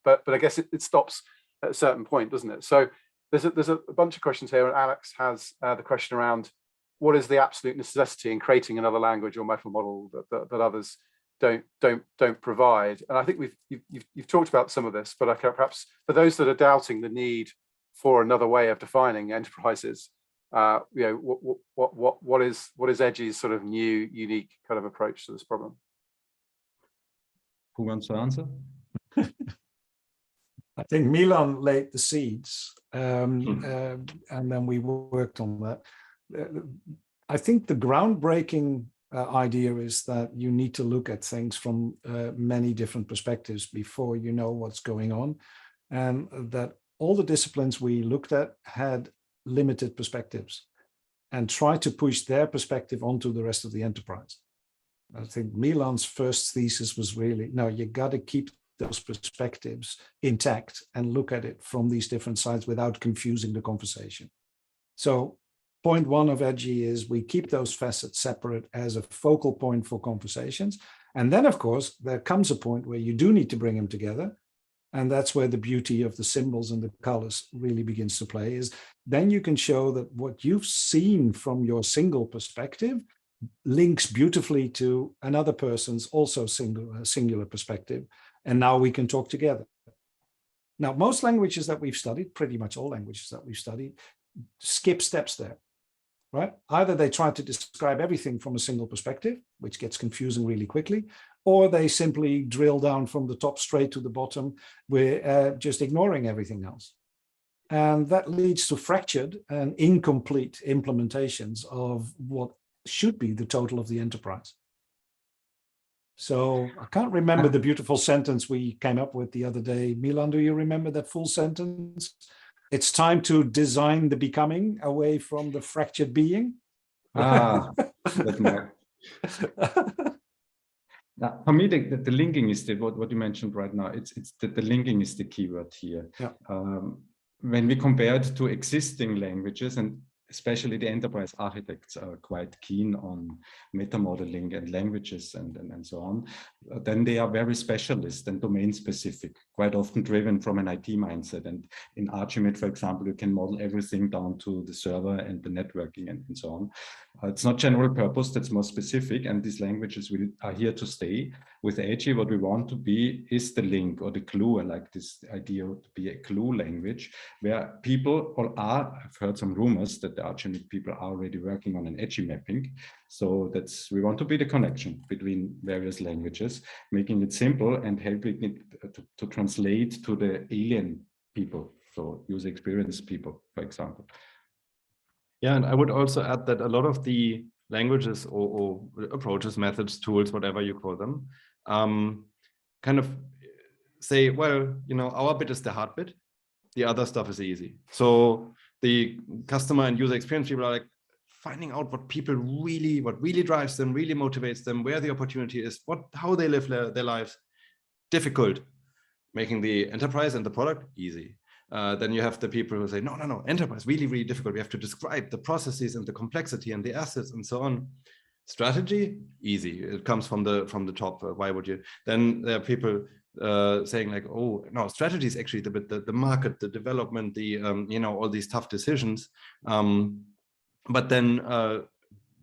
but I guess it stops at a certain point, doesn't it? So there's a bunch of questions here, and Alex has the question around what is the absolute necessity in creating another language or meta model that others don't provide. And I think you've talked about some of this, but perhaps for those that are doubting the need for another way of defining enterprises, you know, what is EDGY's sort of new, unique kind of approach to this problem? Who wants to answer? I think Milan laid the seeds, and then we worked on that. I think the groundbreaking idea is that you need to look at things from many different perspectives before you know what's going on, and that all the disciplines we looked at had limited perspectives and tried to push their perspective onto the rest of the enterprise. I think Milan's first thesis was really, no, you got to keep those perspectives intact and look at it from these different sides without confusing the conversation. So point one of EDGY is we keep those facets separate as a focal point for conversations. And then, of course, there comes a point where you do need to bring them together. And that's where the beauty of the symbols and the colors really begins to play, is then you can show that what you've seen from your single perspective links beautifully to another person's also singular perspective. And now we can talk together. Now, most languages that we've studied, pretty much all languages that we've studied, skip steps there, right? Either they try to describe everything from a single perspective, which gets confusing really quickly, or they simply drill down from the top straight to the bottom, with just ignoring everything else. And that leads to fractured and incomplete implementations of what should be the total of the enterprise. So I can't remember the beautiful sentence we came up with the other day. Milan, do you remember that full sentence? It's time to design the becoming away from the fractured being. Now, for me, the linking is what you mentioned right now. It's the linking is the key word here. Yeah. When we compare it to existing languages, and especially the enterprise architects are quite keen on meta modeling and languages and so on, then they are very specialist and domain specific, quite often driven from an IT mindset. And in Archimate, for example, you can model everything down to the server and the networking and so on. It's not general purpose, that's more specific, and these languages are here to stay. With EDGY, what we want to be is the link or the glue. I like this idea to be a glue language where people I've heard some rumors that the Archimate people are already working on an EDGY mapping. So we want to be the connection between various languages, making it simple and helping it to translate to the alien people, so user experience people, for example. Yeah, and I would also add that a lot of the languages or approaches, methods, tools, whatever you call them, kind of say, well, you know, our bit is the hard bit, the other stuff is easy. So the customer and user experience people are like finding out what really drives them, really motivates them, where the opportunity is, how they live their lives. Difficult, making the enterprise and the product easy. Then you have the people who say, no, enterprise, really difficult. We have to describe the processes and the complexity and the assets and so on. Strategy, easy. It comes from the top. Why would you? Then there are people saying like, oh, no, strategy is actually the market, the development, the, you know, all these tough decisions. But then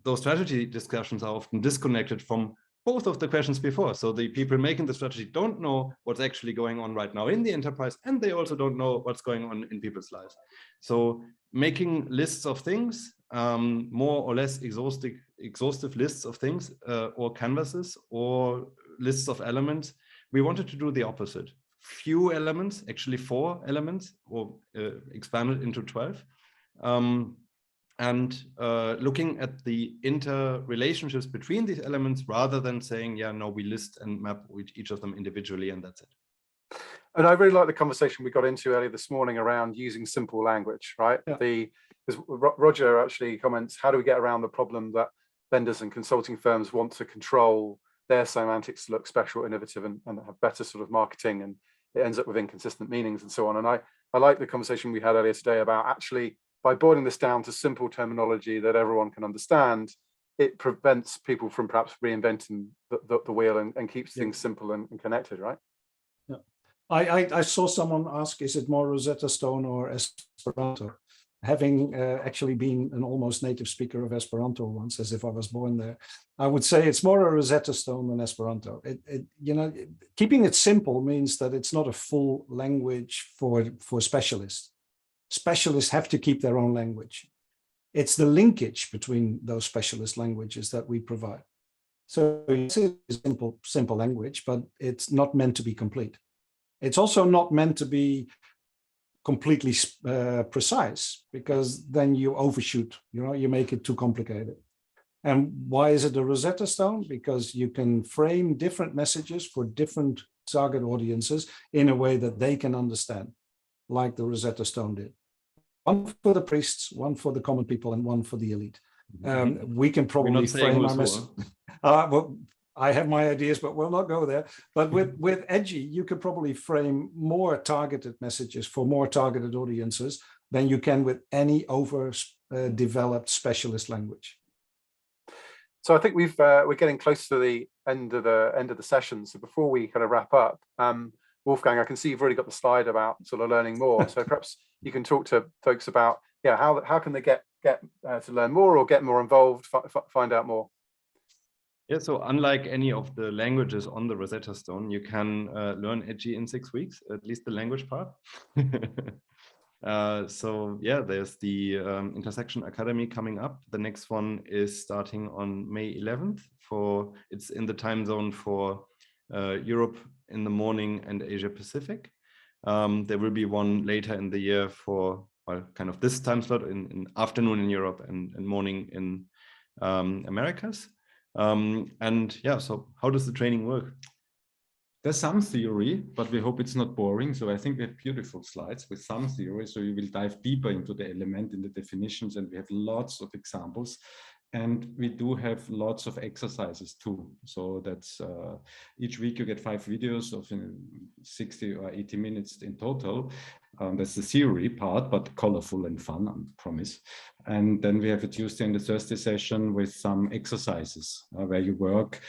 those strategy discussions are often disconnected from both of the questions before. So the people making the strategy don't know what's actually going on right now in the enterprise, and they also don't know what's going on in people's lives. So making lists of things more or less exhaustive lists of things or canvases or lists of elements. We wanted to do the opposite. Few elements, actually 4 elements, or expanded into 12. And looking at the interrelationships between these elements rather than saying, yeah, no, we list and map each of them individually and that's it. And I really like the conversation we got into earlier this morning around using simple language, right? Yeah. Because Roger actually comments, how do we get around the problem that vendors and consulting firms want to control their semantics to look special, innovative, and have better sort of marketing, and it ends up with inconsistent meanings and so on. And I like the conversation we had earlier today about actually, by boiling this down to simple terminology that everyone can understand, it prevents people from perhaps reinventing the wheel and keeps things simple and connected, right? Yeah. I saw someone ask, is it more Rosetta Stone or Esperanto? Having actually been an almost native speaker of Esperanto once, as if I was born there, I would say it's more a Rosetta Stone than Esperanto. You know, keeping it simple means that it's not a full language for specialists. Specialists have to keep their own language. It's the linkage between those specialist languages that we provide. So it's a simple language, but it's not meant to be complete. It's also not meant to be completely precise, because then you overshoot, you know, you make it too complicated. And why is it a Rosetta Stone? Because you can frame different messages for different target audiences in a way that they can understand, like the Rosetta Stone did. One for the priests, one for the common people, and one for the elite. We can probably frame our message. Well, I have my ideas, but we'll not go there. But with EDGY, you could probably frame more targeted messages for more targeted audiences than you can with any overdeveloped specialist language. So I think we're getting close to the end of the session. So before we kind of wrap up, Wolfgang, I can see you've already got the slide about sort of learning more. So perhaps you can talk to folks about, yeah, how can they get to learn more or get more involved, find out more. Yeah, so unlike any of the languages on the Rosetta Stone, you can learn EDGY in 6 weeks, at least the language part. So yeah, there's the Intersection Academy coming up. The next one is starting on May 11th. It's in the time zone for Europe in the morning and Asia Pacific. There will be one later in the year for kind of this time slot in afternoon in Europe and morning in Americas. And yeah, so how does the training work? There's some theory, but we hope it's not boring. So I think we have beautiful slides with some theory. So you will dive deeper into the element, in the definitions, and we have lots of examples. And we do have lots of exercises too. So that's each week you get 5 videos of 60 or 80 minutes in total. That's the theory part, but colorful and fun, I promise. And then we have a Tuesday and a Thursday session with some exercises where you work.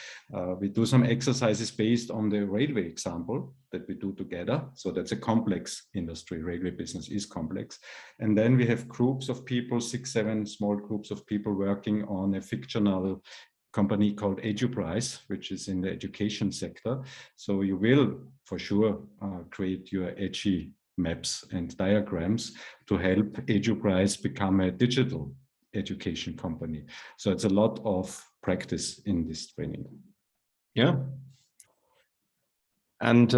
We do some exercises based on the railway example that we do together. So that's a complex industry. Railway business is complex. And then we have groups of people, 6, 7 small groups of people working on a fictional company called EDGY, which is in the education sector. So you will for sure create your EDGY maps and diagrams to help EDGY become a digital education company. So it's a lot of practice in this training. Yeah. And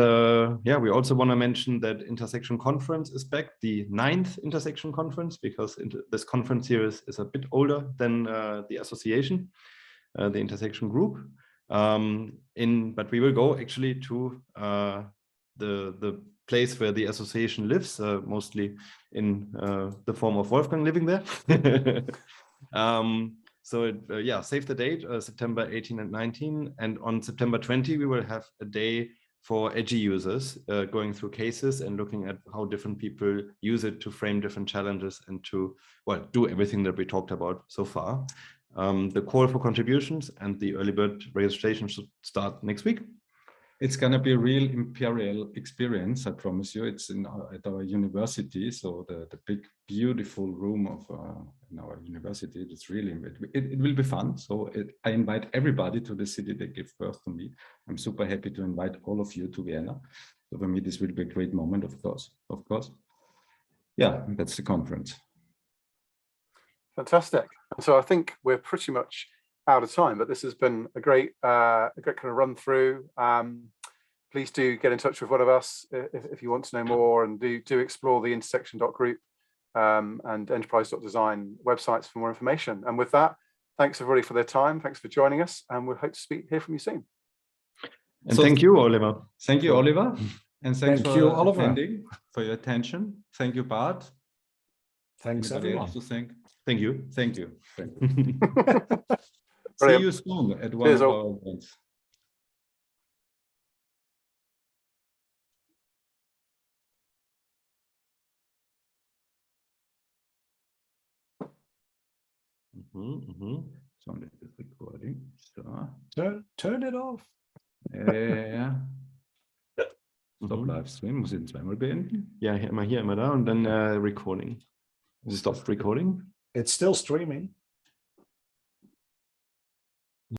yeah, we also want to mention that Intersection Conference is back, the 9th Intersection Conference, because this conference series is a bit older than the association, the Intersection group. But we will go actually to the place where the association lives, mostly in the form of Wolfgang living there. So yeah, save the date, September 18 and 19. And on September 20, we will have a day for EDGY users, going through cases and looking at how different people use it to frame different challenges and to, well, do everything that we talked about so far. The call for contributions and the early bird registration should start next week. It's going to be a real imperial experience, I promise you. It's at our university, so the big, beautiful room of in our university. It's really, it will be fun. So I invite everybody to the city that gave birth to me. I'm super happy to invite all of you to Vienna. So for me, this will be a great moment, of course. Yeah, that's the conference. Fantastic. And so I think we're pretty much out of time, but this has been a great kind of run through. Please do get in touch with one of us if you want to know more, and do explore the intersection.group and enterprise.design websites for more information. And with that, thanks everybody for their time. Thanks for joining us, and we'll hope to hear from you soon. And thank you, Oliver. Thank you, Oliver. And thanks Thank you, for Oliver. attending, for your attention. Thank you, Bart. Thanks, Anybody everyone. else to thank? Thank you. Thank you. Thank you. See Brilliant. you soon at one Cheers of all. our events. So this is recording. So Turn it off. ja. Stop Livestream, muss ich ihn zweimal beenden? Ja, immer hier, immer da und dann recording. Stop recording. It's still streaming.